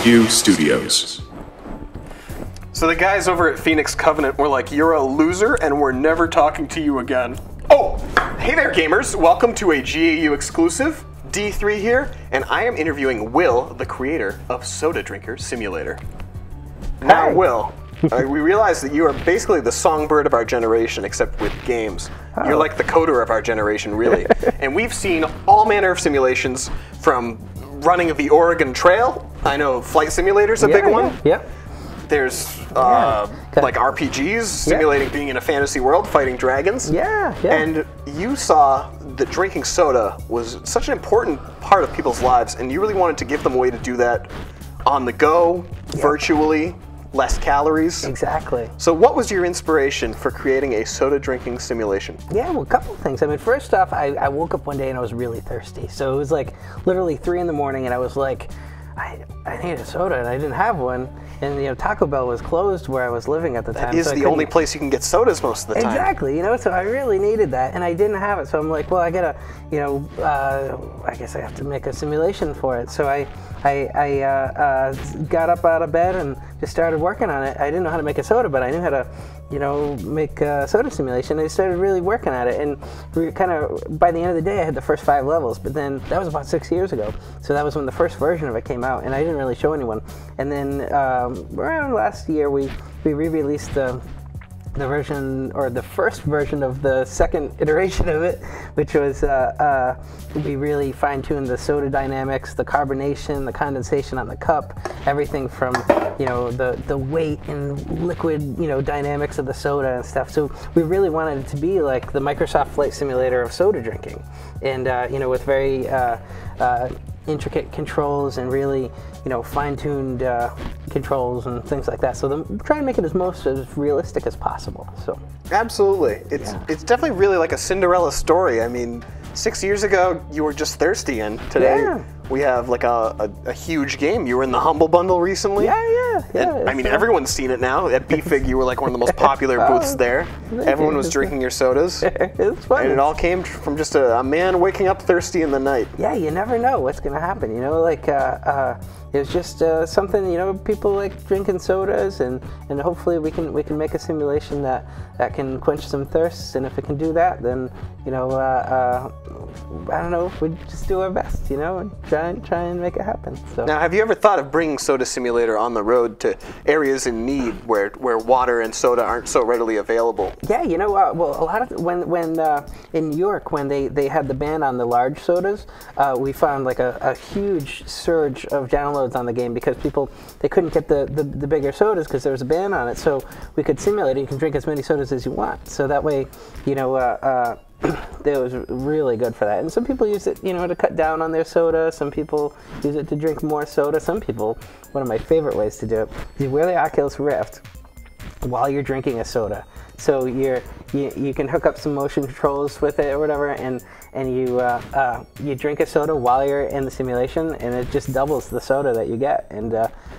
GAU Studios. So the guys over at Phoenix Covenant were like, "You're a loser and we're never talking to you again." Oh, hey there gamers, welcome to a GAU exclusive. D3 here, and I am interviewing Will, the creator of Soda Drinker Simulator. Now Hi. Will, we realize that you are basically the songbird of our generation, except with games. You're like the coder of our generation, really. And we've seen all manner of simulations, from running the Oregon Trail. I know Flight Simulator's a big one. Yeah. There's like RPGs simulating being in a fantasy world, fighting dragons. Yeah. And you saw that drinking soda was such an important part of people's lives, and you really wanted to give them a way to do that on the go, virtually, less calories. Exactly. So what was your inspiration for creating a soda drinking simulation? Yeah, well, a couple of things. I mean, first off, I woke up one day and I was really thirsty. So it was like literally 3 in the morning, and I was like, I need a soda, and I didn't have one. And Taco Bell was closed where I was living at the time. That is the only place you can get sodas most of the time. Exactly, so I really needed that, and I didn't have it. So I'm like, well, I gotta, I guess I have to make a simulation for it. So I got up out of bed and just started working on it. I didn't know how to make a soda, but I knew how to, make a soda simulation. I started really working at it, and we kind of, by the end of the day, I had the first 5 levels. But then that was about 6 years ago, so that was when the first version of it came out, and I didn't really show anyone. And then around last year, we re-released the version, or the first version of the second iteration of it, which was we really fine-tuned the soda dynamics, the carbonation, the condensation on the cup, everything from the weight and liquid dynamics of the soda and stuff. So we really wanted it to be like the Microsoft Flight Simulator of soda drinking, and with very intricate controls and really fine-tuned controls and things like that. So try and make it as realistic as possible. So absolutely, it's definitely really like a Cinderella story. I mean, 6 years ago you were just thirsty, and today we have like a huge game. You were in the Humble Bundle recently. And, I mean, everyone's seen it now. At BFIG, you were like one of the most popular booths there. Everyone was drinking your sodas. It's fun. And it all came from just a man waking up thirsty in the night. Yeah, you never know what's going to happen. It was just something, people like drinking sodas, and hopefully we can make a simulation that can quench some thirsts, and if it can do that, then I don't know, we just do our best, and try and make it happen. So now, have you ever thought of bringing Soda Simulator on the road to areas in need where water and soda aren't so readily available? Yeah, well, a lot of when in New York, when they had the ban on the large sodas, we found like a huge surge of downloads on the game, because they couldn't get the bigger sodas because there was a ban on it. So we could simulate it. You can drink as many sodas as you want. So that way, it was really good for that. And some people use it, to cut down on their soda. Some people use it to drink more soda. Some people, one of my favorite ways to do it, is you wear the Oculus Rift while you're drinking a soda. So you can hook up some motion controls with it or whatever, and you drink a soda while you're in the simulation, and it just doubles the soda that you get, and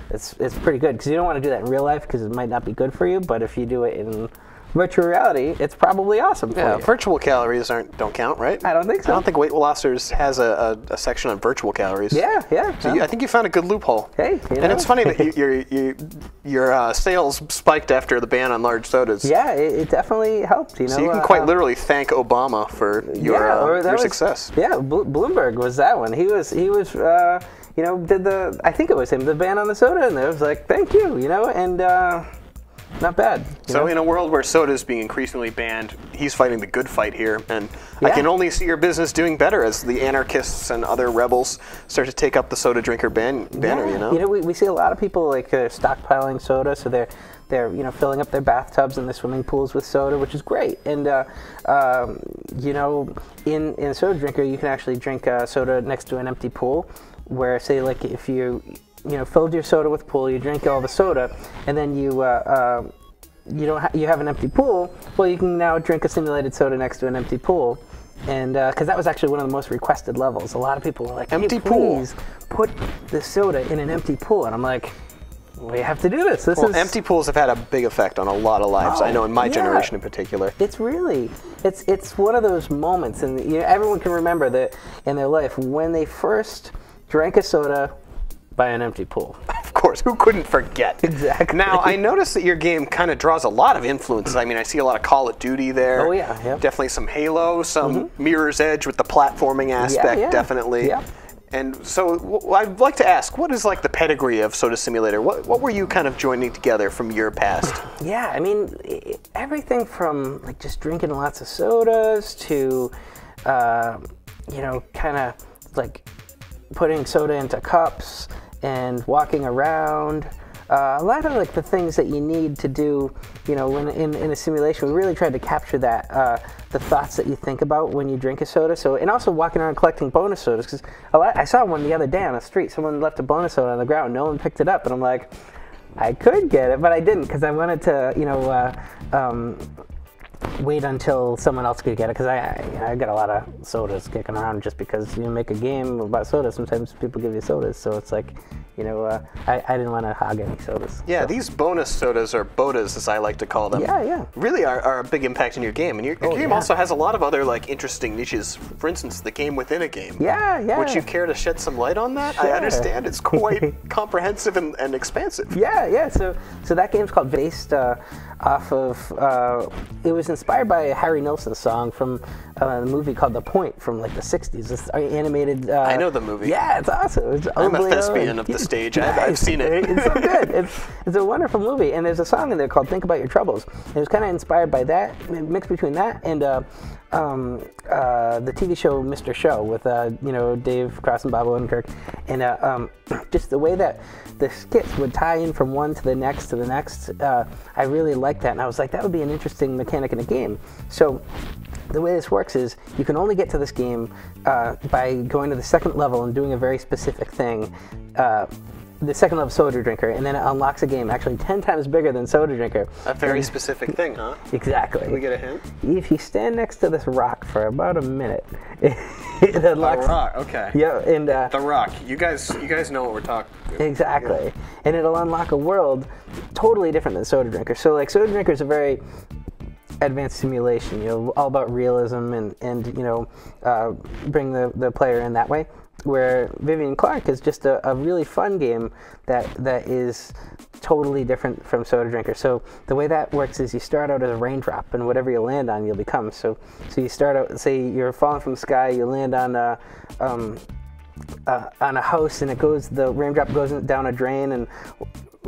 it's pretty good, because you don't want to do that in real life because it might not be good for you, but if you do it in virtual reality, it's probably awesome for you. Virtual calories don't count, right? I don't think so. I don't think Weight Watchers has a section on virtual calories. Yeah. So I think you found a good loophole. Hey, and it's funny that your sales spiked after the ban on large sodas. Yeah, it definitely helped. So you can quite literally thank Obama for your success. Yeah, Bloomberg was that one. He was did I think it was him, the ban on the soda, and it was like, thank you, and. Not bad. So in a world where soda is being increasingly banned, he's fighting the good fight here, and I can only see your business doing better as the anarchists and other rebels start to take up the soda drinker banner. We see a lot of people like stockpiling soda, so they're filling up their bathtubs and their swimming pools with soda, which is great. And in Soda Drinker, you can actually drink soda next to an empty pool, where say like if you filled your soda with pool, you drink all the soda, and then you have an empty pool. Well, you can now drink a simulated soda next to an empty pool, and because that was actually one of the most requested levels. A lot of people were like, "Empty pool, please put the soda in an empty pool," and I'm like, we have to do this. Empty pools have had a big effect on a lot of lives. I know in my generation in particular. It's one of those moments, and everyone can remember that in their life when they first drank a soda by an empty pool. course. Who couldn't forget? Exactly. Now, I noticed that your game kind of draws a lot of influences. I mean, I see a lot of Call of Duty there. Oh, yeah. Yep. Definitely some Halo, some Mirror's Edge with the platforming aspect, definitely. Yeah. And so I'd like to ask, what is like the pedigree of Soda Simulator? What were you kind of joining together from your past? Yeah, I mean, everything from like just drinking lots of sodas to, you know, kind of like putting soda into cups and walking around. A lot of like the things that you need to do, you know, when in a simulation, we really tried to capture that, the thoughts that you think about when you drink a soda. So, and also walking around collecting bonus sodas, because I saw one the other day on the street. Someone left a bonus soda on the ground. No one picked it up, and I'm like, I could get it, but I didn't because I wanted to, you know, wait until someone else could get it, because I got a lot of sodas kicking around. Just because you make a game about sodas, sometimes people give you sodas, so it's like, you know, I didn't want to hog any sodas. Yeah, so. These bonus sodas, or bodas as I like to call them, really are a big impact in your game. And your game also has a lot of other like interesting niches. For instance, the game within a game. Yeah. Would you care to shed some light on that? Sure. I understand it's quite comprehensive and expansive. Yeah. So that game's called based off of, it was inspired by a Harry Nilsson song from a movie called The Point from like the 60s. This animated. I know the movie. Yeah, it's awesome. I'm a thespian of the stage. I've seen it. It's so good. It's a wonderful movie. And there's a song in there called Think About Your Troubles. And it was kind of inspired by that, mixed between that and the TV show Mr. Show with, you know, Dave Cross and Bob Odenkirk. And just the way that the skits would tie in from one to the next I really liked that. And I was like, that would be an interesting mechanic in a game. So the way this works is you can only get to this game by going to the second level and doing a very specific thing. The second level Soda Drinker, and then it unlocks a game actually 10 times bigger than Soda Drinker. A very specific thing, huh? Exactly. Can we get a hint? If you stand next to this rock for about a minute, it unlocks. The rock, okay. Yeah, and the rock. You guys know what we're talking about. Exactly, yeah. And it'll unlock a world totally different than Soda Drinker. So like Soda Drinker is a very advanced simulation, you know, all about realism and you know, bring the player in that way. Where Vivian Clark is just a really fun game that is totally different from Soda Drinker. So the way that works is you start out as a raindrop, and whatever you land on, you'll become. So you start out, say you're falling from the sky, you land on a house, and the raindrop goes down a drain and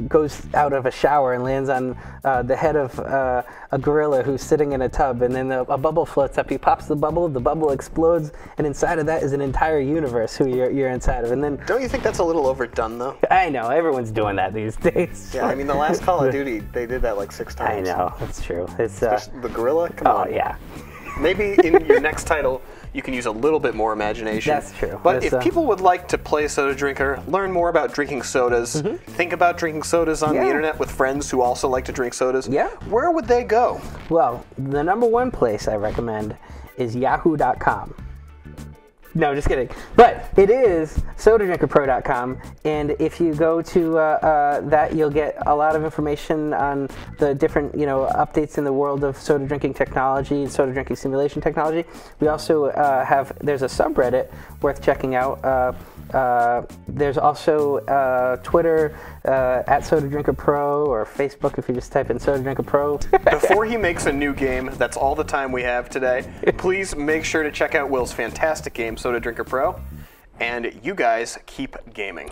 goes out of a shower and lands on the head of a gorilla who's sitting in a tub, and then a bubble floats up. He pops the bubble explodes, and inside of that is an entire universe who you're inside of. And then, don't you think that's a little overdone, though? I know, everyone's doing that these days. Yeah, I mean, the last Call of Duty, they did that like 6 times. I know, that's true. It's the gorilla? Come on. Oh, yeah. Maybe in your next title, you can use a little bit more imagination. That's true. But if people would like to play Soda Drinker, learn more about drinking sodas, think about drinking sodas on the internet with friends who also like to drink sodas, where would they go? Well, the #1 place I recommend is yahoo.com. No, just kidding. But it is sodadrinkerpro.com, and if you go to that, you'll get a lot of information on the different, you know, updates in the world of soda drinking technology and soda drinking simulation technology. We also there's a subreddit worth checking out. There's also Twitter at Soda Drinker Pro, or Facebook if you just type in Soda Drinker Pro. Before he makes a new game, that's all the time we have today. Please make sure to check out Will's fantastic game, Soda Drinker Pro, and you guys keep gaming.